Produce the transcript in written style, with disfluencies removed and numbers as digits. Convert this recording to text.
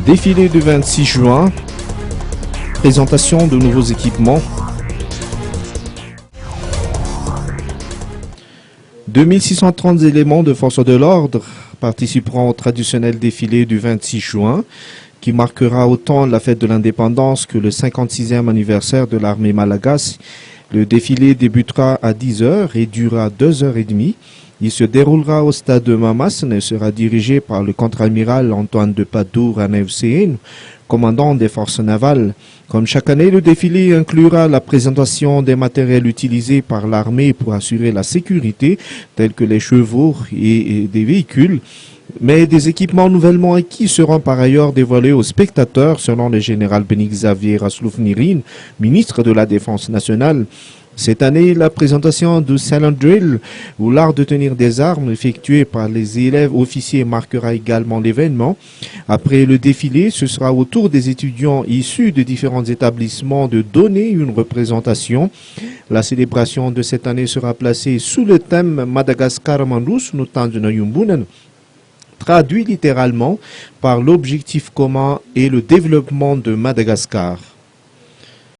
Défilé du 26 juin, présentation de nouveaux équipements. 2630 éléments de force de l'ordre participeront au traditionnel défilé du 26 juin, qui marquera autant la fête de l'indépendance que le 56e anniversaire de l'armée malagasy. Le défilé débutera à 10h et durera 2h30. Il se déroulera au stade de Mamassane et sera dirigé par le contre-amiral Antoine de Padour Anevceen, commandant des forces navales. Comme chaque année, le défilé inclura la présentation des matériels utilisés par l'armée pour assurer la sécurité, tels que les chevaux et des véhicules. Mais des équipements nouvellement acquis seront par ailleurs dévoilés aux spectateurs, selon le général Beni-Xavier Raslouf-Nirine, ministre de la Défense nationale. Cette année, la présentation du Silent Drill, ou l'art de tenir des armes, effectué par les élèves officiers, marquera également l'événement. Après le défilé, ce sera au tour des étudiants issus de différents établissements de donner une représentation. La célébration de cette année sera placée sous le thème Madagascar Mandus Nutanjuna Yumbunan, traduit littéralement par l'objectif commun et le développement de Madagascar.